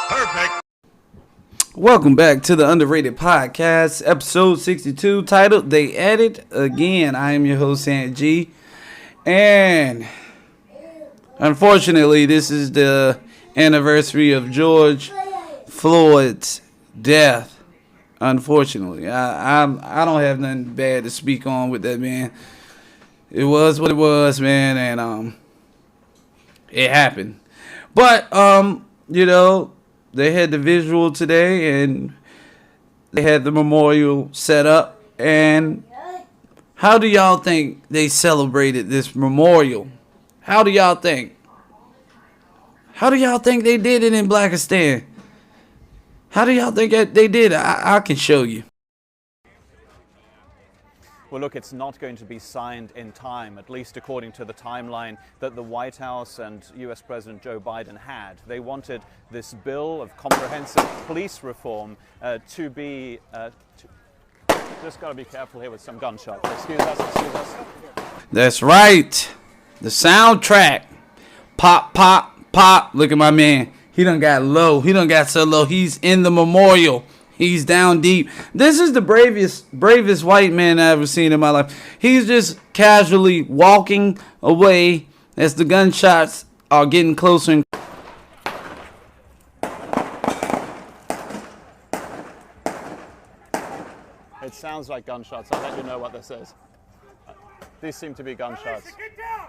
Perfect. Welcome back to the Underrated Podcast, episode 62, titled They At It Again. I am your host, Sandy G. And unfortunately, this is the anniversary of George Floyd's death. Unfortunately, I don't have nothing bad to speak on with that man. It was what it was, man, and it happened. But you know, they had the visual today, and they had the memorial set up. And how do y'all think they celebrated this memorial? How do y'all think? How do y'all think they did it in Blackistan? How do y'all think they did it? I can show you. Well, look, it's not going to be signed in time, at least according to the timeline that the White House and US President Joe Biden had. They wanted this bill of comprehensive police reform to be... just got to be careful here with some gunshots. Excuse us. That's right. The soundtrack. Pop, pop, pop. Look at my man. He done got low. He done got so low. He's in the memorial. He's down deep. This is the bravest white man I've ever seen in my life. He's just casually walking away as the gunshots are getting closer. It sounds like gunshots. I'll let you know what this is. These seem to be gunshots. Get down.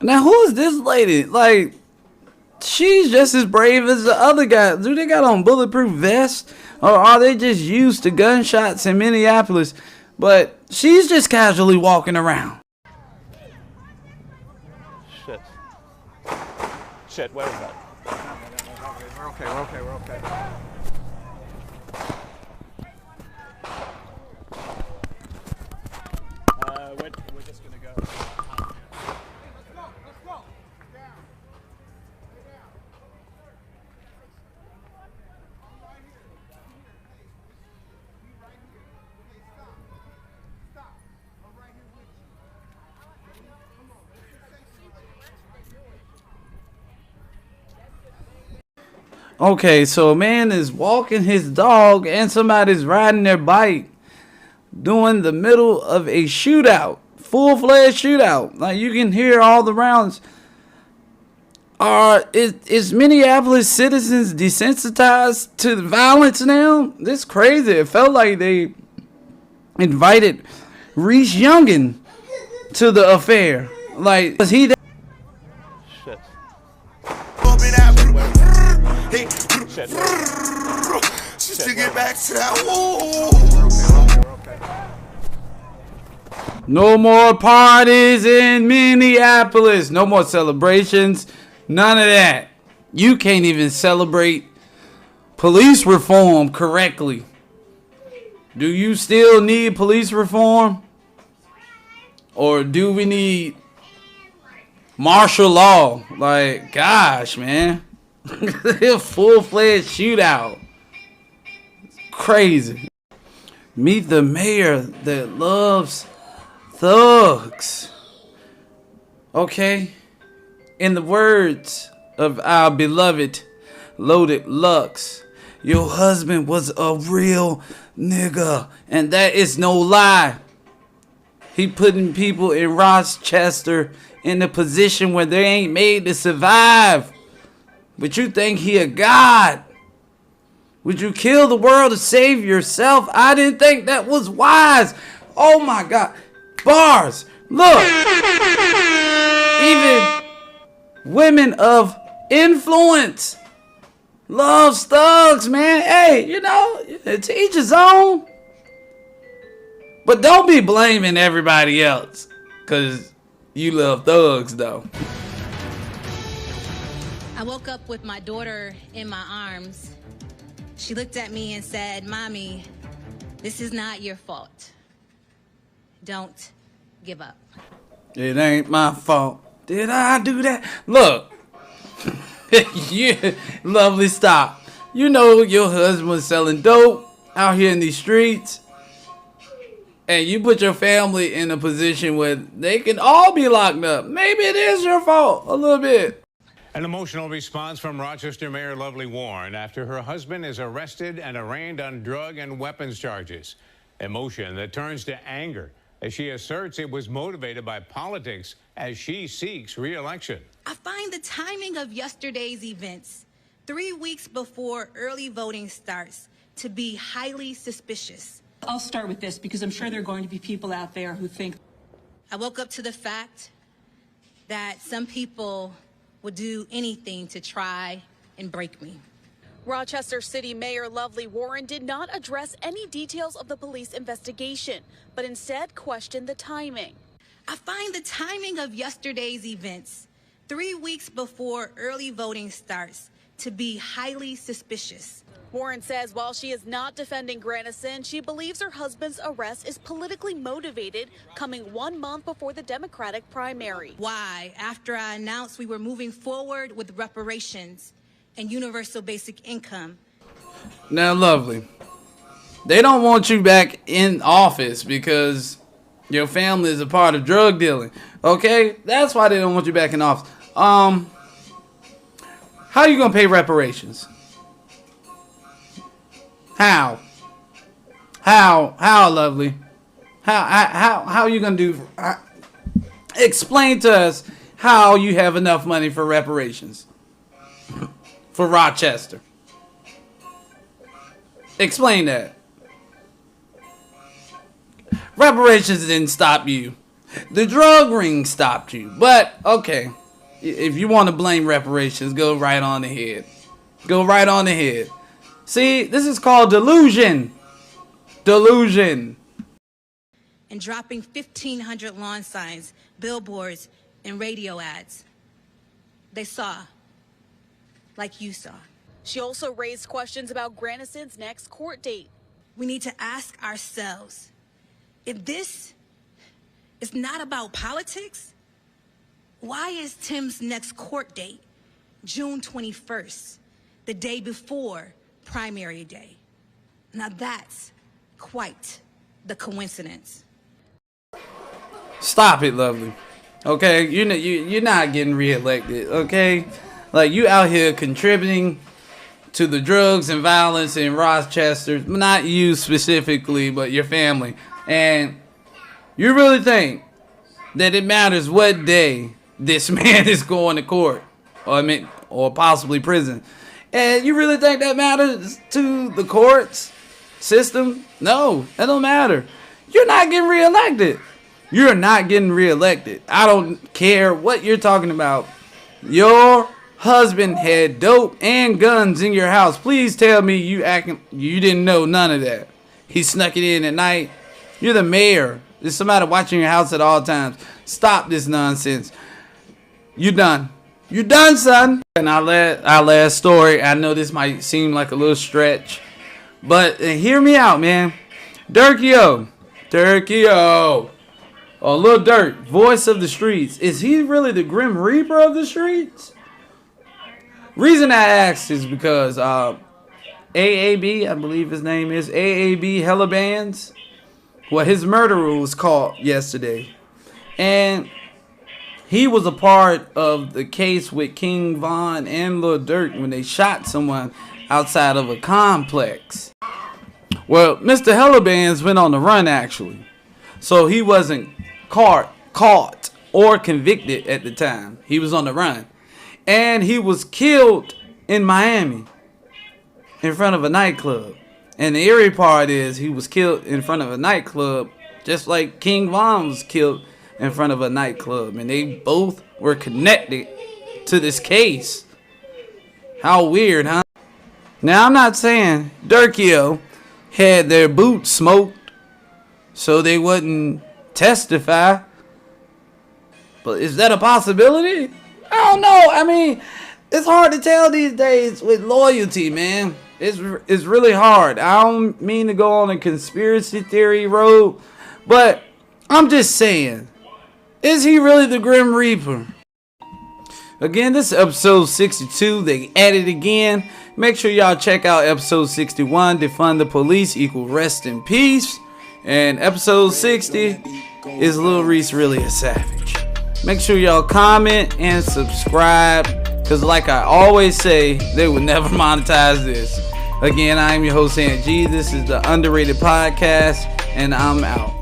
Now, who is this lady? Like, she's just as brave as the other guy. Do they got on bulletproof vests? Or are they just used to gunshots in Minneapolis? But she's just casually walking around. Shit, where is that? We're okay. We're just going to go. Okay, so a man is walking his dog and somebody's riding their bike during the middle of a shootout. Full-fledged shootout. Like, you can hear all the rounds. Is Minneapolis citizens desensitized to violence now? This is crazy. It felt like they invited Reese Youngin to the affair. Like, was he there? Shit. Just to get back to that. No more parties in Minneapolis. No more celebrations. None of that. You can't even celebrate police reform correctly. Do you still need police reform? Or do we need martial law? Like, gosh, man. Full-fledged shootout. It's crazy. Meet the mayor that loves thugs. Okay? In the words of our beloved Loaded Lux, your husband was a real nigga, and that is no lie. He putting people in Rochester in a position where they ain't made to survive. But you think he a god? Would you kill the world to save yourself? I didn't think that was wise. Oh my God. Bars. Look. Even women of influence loves thugs, man. Hey, you know, to each his own. But don't be blaming everybody else, because you love thugs, though. I woke up with my daughter in my arms. She looked at me and said, "Mommy, this is not your fault. Don't give up." It ain't my fault. Did I do that? Look. Yeah, lovely, stop. You know your husband's selling dope out here in these streets. And you put your family in a position where they can all be locked up. Maybe it is your fault a little bit. An emotional response from Rochester Mayor Lovely Warren after her husband is arrested and arraigned on drug and weapons charges. Emotion that turns to anger as she asserts it was motivated by politics as she seeks re-election. I find the timing of yesterday's events, 3 weeks before early voting starts, to be highly suspicious. I'll start with this because I'm sure there are going to be people out there who think. I woke up to the fact that some people would do anything to try and break me. Rochester City Mayor Lovely Warren did not address any details of the police investigation, but instead questioned the timing. I find the timing of yesterday's events, 3 weeks before early voting starts, to be highly suspicious. Warren says while she is not defending Granison, she believes her husband's arrest is politically motivated, coming 1 month before the Democratic primary. Why, after I announced we were moving forward with reparations and universal basic income. Now, lovely, they don't want you back in office because your family is a part of drug dealing. Okay, that's why they don't want you back in office. How are you gonna pay reparations? How, lovely? How are you gonna do? Explain to us how you have enough money for reparations for Rochester. Explain that. Reparations didn't stop you. The drug ring stopped you. But okay, if you want to blame reparations, go right on ahead. Go right on ahead. See, this is called delusion. Delusion. And dropping 1,500 lawn signs, billboards, and radio ads. They saw, like you saw. She also raised questions about Granison's next court date. We need to ask ourselves, if this is not about politics, why is Tim's next court date June 21st, the day before primary day? Now that's quite the coincidence. Stop it, lovely. Okay, you're not getting reelected. Okay, like you out here contributing to the drugs and violence in Rochester. Not you specifically, but your family. And you really think that it matters what day this man is going to court, or possibly prison? And you really think that matters to the courts system? No, that don't matter. You're not getting reelected. You're not getting reelected. I don't care what you're talking about. Your husband had dope and guns in your house. Please tell me you didn't know none of that. He snuck it in at night. You're the mayor. There's somebody watching your house at all times. Stop this nonsense. You done. You done, son. And our last story, I know this might seem like a little stretch, but hear me out, man. Durkio, or Lil Durk, voice of the streets. Is he really the Grim Reaper of the streets? Reason I asked is because AAB, I believe his name is AAB Hella Bands. Well, his murderer was caught yesterday, and he was a part of the case with King Von and Lil Durk when they shot someone outside of a complex. Well, Mr. Hellabands went on the run, actually. So he wasn't caught or convicted at the time. He was on the run. And he was killed in Miami in front of a nightclub. And the eerie part is he was killed in front of a nightclub just like King Von was killed in front of a nightclub, and they both were connected to this case. How weird, huh? Now, I'm not saying Durkio had their boots smoked so they wouldn't testify, but is that a possibility? I don't know. I mean, it's hard to tell these days with loyalty, man. It's really hard. I don't mean to go on a conspiracy theory road, but I'm just saying, is he really the Grim Reaper? Again, this is episode 62. They added again. Make sure y'all check out episode 61. Defund the police equal rest in peace. And episode 60 is Lil Reese really a savage. Make sure y'all comment and subscribe. Because like I always say, they will never monetize this. Again, I am your host, Aunt G. This is the Underrated Podcast. And I'm out.